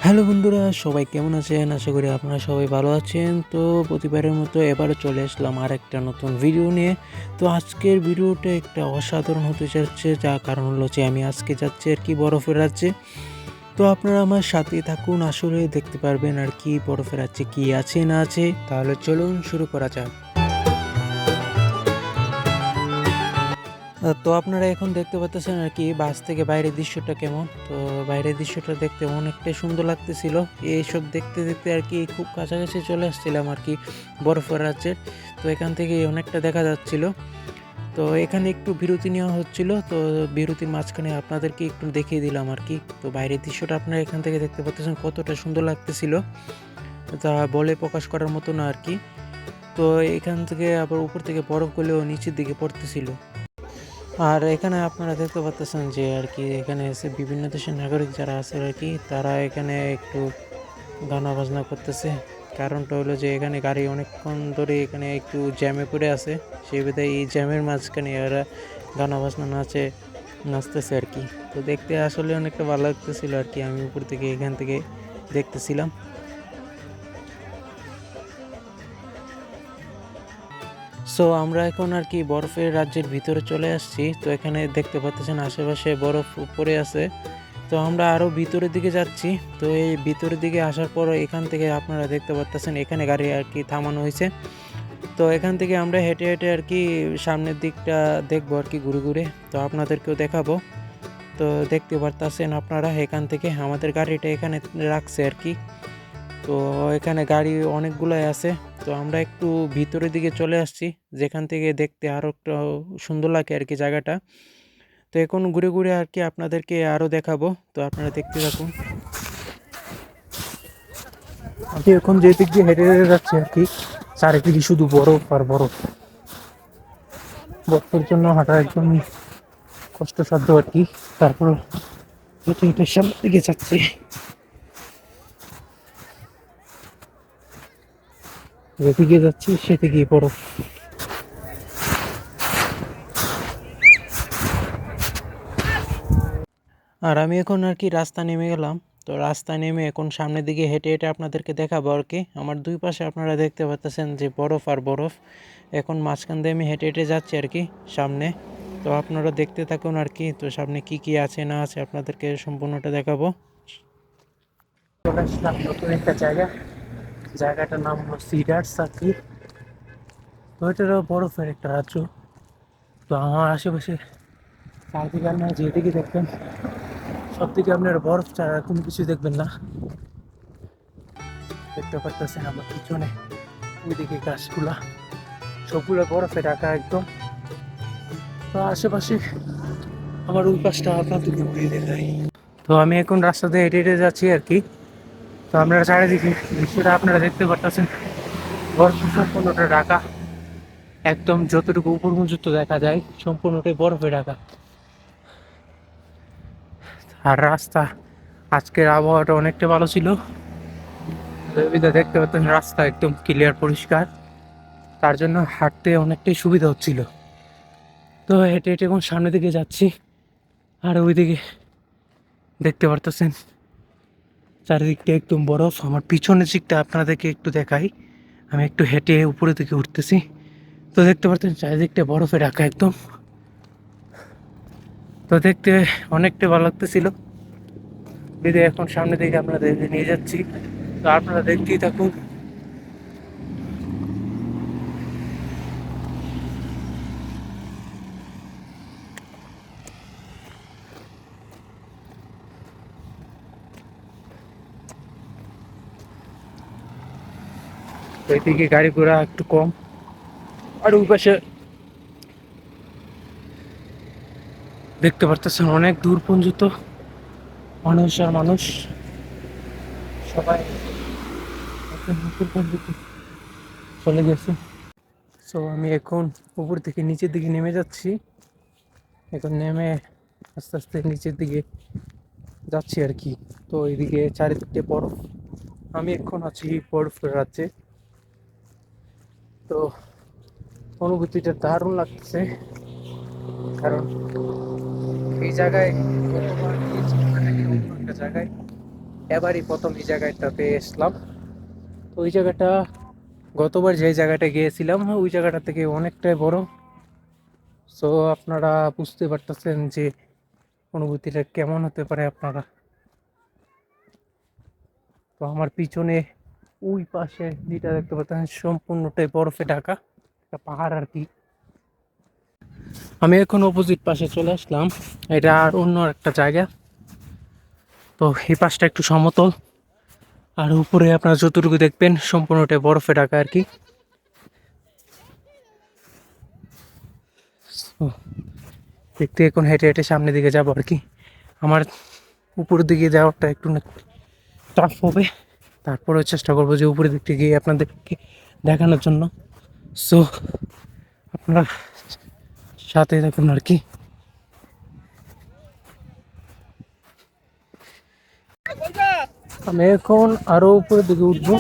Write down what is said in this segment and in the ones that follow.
Hello বন্ধুরা, সবাই কেমন আছেন? আশা করি আপনারা সবাই ভালো আছেন। তো প্রতিবারের মতো এবারও চলে আসলাম আরেকটা নতুন ভিডিও নিয়ে। তো আজকের ভিডিওটা একটা অসাধারণ হতে যাচ্ছে, যার কারণ হলো যে আমি আজকে যাচ্ছি আরকি বরফের রাজ্যে। তো আপনারা আমার সাথেই থাকুন, আসলে দেখতে পারবেন আরকি বরফের রাজ্যে কি আছে না আছে। তাহলে চলুন শুরু করা যাক। তো আপনারা এখন দেখতে পাচ্ছেন আরকি বাস থেকে বাইরের দৃশ্যটা কেমন। তো বাইরের দৃশ্যটা দেখতে অনেকটাই সুন্দর লাগতেছিল। এইসব দেখতে, দেখতে আরকি খুব কাছাকাছি চলে আসছিলাম আরকি বরফের রাজ্যের। তো এখান থেকে অনেকটা দেখা যাচ্ছিল। তো এখানে একটু বিরতি নেওয়া হচ্ছিল। তো বিরতির মাঝখানে আপনাদেরকে একটু দেখিয়ে দিলাম আরকি। তো বাইরের দৃশ্যটা আপনারা এখান থেকে দেখতে পাচ্ছেন কতটা সুন্দর লাগতেছিল। তা বলে প্রকাশ করার মতো না আরকি। তো এখান থেকে আবার উপর থেকে বরফগুলো নিচের দিকে পড়তেছিল। আর এখানে আপনারা দেখতে পাচ্ছেন যে আরকি এখানে এসে বিভিন্ন দেশের নাগরিক যারা আছে আরকি তারা এখানে একটু গানা বাজনা করতেছে। কারণটা হলো যে এখানে গাড়ি অনেকক্ষণ ধরে এখানে একটু জ্যামে পড়ে আছে। সেই বিধায় এই জ্যামের মাঝখানে এরা গানা বাজনা নাচতেছে আরকি। তো দেখতে আসলে অনেকটা ভালো লাগতেছিল আরকি। আমি উপর থেকে এখান থেকে দেখতেছিলাম। সো আমরা এখন আরকি বরফের রাজ্যের ভিতরে চলে আসছি। তো এখানে দেখতে পাচ্ছেন আশেপাশে বরফ পড়ে আছে। তো আমরা আরও ভিতরের দিকে যাচ্ছি। তো এই ভিতরের দিকে আসার পর এখান থেকে আপনারা দেখতে পাচ্ছেন এখানে গাড়ি আরকি থামানো হয়েছে। তো এখান থেকে আমরা হেঁটে, হেঁটে আরকি সামনের দিকটা দেখবো আরকি ঘুরে, ঘুরে। তো আপনাদেরকেও দেখাবো। তো দেখতে পারতাছেন আপনারা এখান থেকে আমাদের গাড়িটা এখানে রাখছে আরকি। তো এখানে গাড়ি অনেকগুলাই আছে। তো আমরা একটু ভিতরের দিকে চলে আসছি, যেখান থেকে দেখতে আরও একটু সুন্দর লাগে আরকি জায়গাটা। তো এখন ঘুরে, ঘুরে আরকি আপনাদেরকে আরও দেখাবো। তো আপনারা দেখতে থাকুন। আমি এখন যে দিক দিয়ে হেঁটে, হেঁটে যাচ্ছি আরকি, চারিদিকে শুধু বরফ আর বরফ। বরফের জন্য হাঁটা একদমই কষ্টসাধ্য আরকি। তারপর হেঁটে, হেঁটে সামনের দিকে যাচ্ছি। যেদিকে যাচ্ছি সেদিকেই বরফ। আর আমি এখন আরকি রাস্তায় নেমে গেলাম। তো রাস্তায় নেমে এখন সামনের দিকে হেঁটে, হেঁটে আপনাদেরকে দেখাবো আরকি। আমার দুই পাশে আপনারা দেখতে পাচ্ছেন যে বরফ আর বরফ। এখন মাঝখান দিয়ে আমি হেঁটে, হেঁটে যাচ্ছি আরকি সামনে। তো আপনারা দেখতে থাকুন আরকি। তো সামনে কি, কি আছে না আছে আপনাদেরকে সম্পূর্ণটা দেখাবো। চলে আসলাম নতুন একটা জায়গা। জায়গাটার নাম হলো সিডার সার্কিট। তো এটারও বরফের একটা রাজ্য। তো আমার আশেপাশে চারদিকে আপনারা যেদিকে দেখবেন সবদিকে আপনার বরফ ছাড়া কোনো কিছু দেখবেন না। দেখতে পারতেছেন আমার পিছনে ওইদিকে গাছগুলা সবগুলো বরফে ঢাকা একদম। তো আশেপাশে আমার ওই পাশটা আপনাদেরকে ঘুরিয়ে দেখাই। তো আমি এখন রাস্তা দিয়ে হেঁটে হেঁটে যাচ্ছি আর কি। তো আপনারা চারিদিকে দৃশ্যটা আপনারা দেখতে পারতেছেন বরফ সম্পূর্ণটা ঢাকা, একদম যতটুকু উপর পর্যন্ত দেখা যায় সম্পূর্ণটাই বরফে ঢাকা। আর রাস্তা আজকের আবহাওয়াটা অনেকটা ভালো ছিল। দেখতে পাচ্ছেন রাস্তা একদম ক্লিয়ার পরিষ্কার, তার জন্য হাঁটতে অনেকটাই সুবিধা হচ্ছিল। তো হেঁটে হেঁটে এখন সামনের দিকে যাচ্ছি। আর ওইদিকে দেখতে পারতেছেন চারিদিকটা একদম বরফ। আমার পিছনের দিকটা আপনাদেরকে একটু দেখাই। আমি একটু হেঁটে উপরে দিকে উঠতেছি। তো দেখতে পাচ্ছেন চারিদিকটা বরফে ঢাকা একদম। তো দেখতে অনেকটা ভালো লাগতেছিল। দিদি এখন সামনের দিকে আপনাদের নিয়ে যাচ্ছি। তো আপনারা দেখতেই থাকুন। তো এদিকে গাড়ি ঘোড়া একটু কম। আর ওই পাশে দেখতে পারতেছেন অনেক দূর পর্যন্ত মানুষ আর মানুষ, সবাই একদম উপর পর্যন্ত চলে গেছে। সো আমি এখন উপর থেকে নিচের দিকে নেমে যাচ্ছি। এখন নেমে আস্তে আস্তে নিচের দিকে যাচ্ছি আর কি। তো এইদিকে চারিদিকে বরফ। আমি এখন আছি বরফের রাজ্যে। তো অনুভূতিটা দারুণ লাগতেছে, কারণ এই জায়গায় গতবার গিয়েছিলাম নাকি অন্য একটা জায়গায়। এবারই প্রথম এই জায়গাটাতে এসলাম। তো ওই জায়গাটা গতবার যে জায়গাটা গিয়েছিলাম ওই জায়গাটা থেকে অনেকটাই বড়। সো আপনারা বুঝতে পারতেছেন যে অনুভূতিটা কেমন হতে পারে আপনারা। তো আমার পিছনে ওই পাশে যেটা দেখতে পাচ্ছেন সম্পূর্ণটাই বরফে ঢাকা একটা পাহাড় আর কি। আমি এখন অপোজিট পাশে চলে আসলাম, এটা আর অন্য একটা জায়গা। তো এই পাশটা একটু সমতল, আর উপরে আপনারা যতটুকু দেখবেন সম্পূর্ণটাই বরফে ঢাকা আর কি। তো দেখতে এখন হেঁটে হেঁটে সামনের দিকে যাবো আর কি। আমার উপরের দিকে যাওয়াটা একটু টাফ হবে, তারপরেও চেষ্টা করবো যে উপরের দিকটা গিয়ে আপনাদেরকে দেখানোর জন্য। সো আপনারা সাথে থাকুন আর কি। আমি এখন আরো উপরের দিকে উঠবো।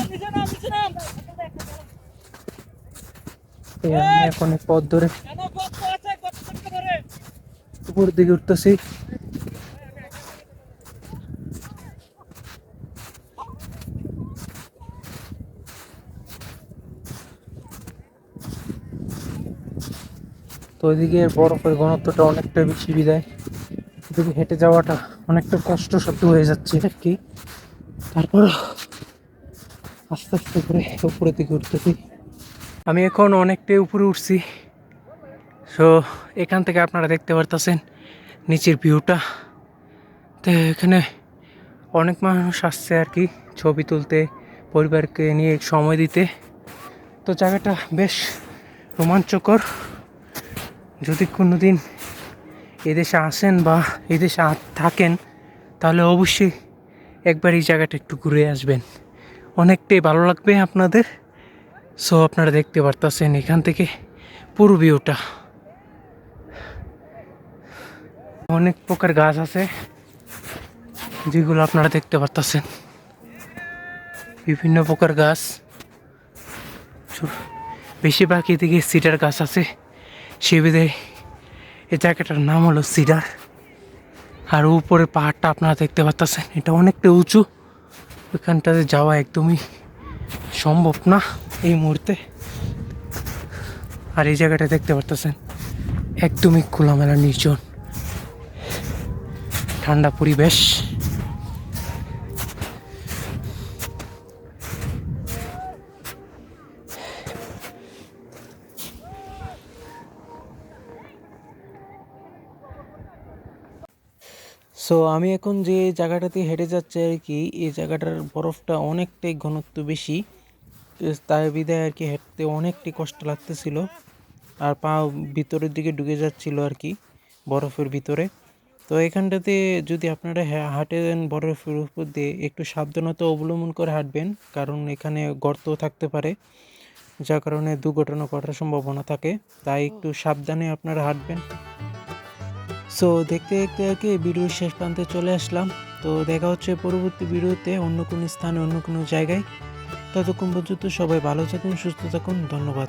আমি এখন এই পথ ধরে উপরের দিকে উঠতেছি। তো ওইদিকে বরফের ঘনত্বটা অনেকটা বেশি বিদায় এদিকে হেঁটে যাওয়াটা অনেকটা কষ্টসাধ্য হয়ে যাচ্ছে আর কি। তারপর আস্তে আস্তে করে উপরের দিকে উঠতেছি। আমি এখন অনেকটাই উপরে উঠছি। সো এখান থেকে আপনারা দেখতে পারতেছেন নিচের ভিউটা। তো এখানে অনেক মানুষ আসছে আর কি ছবি তুলতে, পরিবারকে নিয়ে সময় দিতে। তো জায়গাটা বেশ রোমাঞ্চকর। যদি কোনো দিন এদেশে আসেন বা এদেশে থাকেন তাহলে অবশ্যই একবার এই জায়গাটা একটু ঘুরে আসবেন, অনেকটাই ভালো লাগবে আপনাদের। সো আপনারা দেখতে পারতেছেন এখান থেকে পুরো ভিউটা। অনেক প্রকার গাছ আছে যেগুলো আপনারা দেখতে পারতেছেন, বিভিন্ন প্রকার গাছ। বেশিরভাগ এদিকে সিডার গাছ আছে, সে বিধায় এই জায়গাটার নাম হলো সিডার। আর উপরে পাহাড়টা আপনারা দেখতে পাচ্ছেন, এটা অনেকটা উঁচু, ওইখানটাতে যাওয়া একদমই সম্ভব না এই মুহূর্তে। আর এই জায়গাটা দেখতে পাচ্ছেন একদমই খোলামেলা নির্জন, ঠান্ডা পরিবেশ। সো আমি এখন যে জায়গাটাতে হেঁটে যাচ্ছি আর কি, এই জায়গাটার বরফটা অনেকটাই ঘনত্ব বেশি, তাই বিধায় আর কি হেঁটতে অনেকটাই কষ্ট লাগতেছিল, আর পা ভিতরের দিকে ঢুকে যাচ্ছিল আর কি বরফের ভিতরে। তো এখানটাতে যদি আপনারা হাঁটেন বরফের উপর দিয়ে একটু সাবধানতা অবলম্বন করে হাঁটবেন, কারণ এখানে গর্ত থাকতে পারে, যার কারণে দুর্ঘটনা ঘটার সম্ভাবনা থাকে, তাই একটু সাবধানে আপনারা হাঁটবেন। সো দেখতে দেখতে আর কি ভিডিওর শেষ প্রান্তে চলে আসলাম। তো দেখা হচ্ছে পরবর্তী ভিডিওতে অন্য কোনো স্থানে, অন্য কোনো জায়গায়। ততক্ষণ পর্যন্ত সবাই ভালো থাকুন, সুস্থ থাকুন, ধন্যবাদ।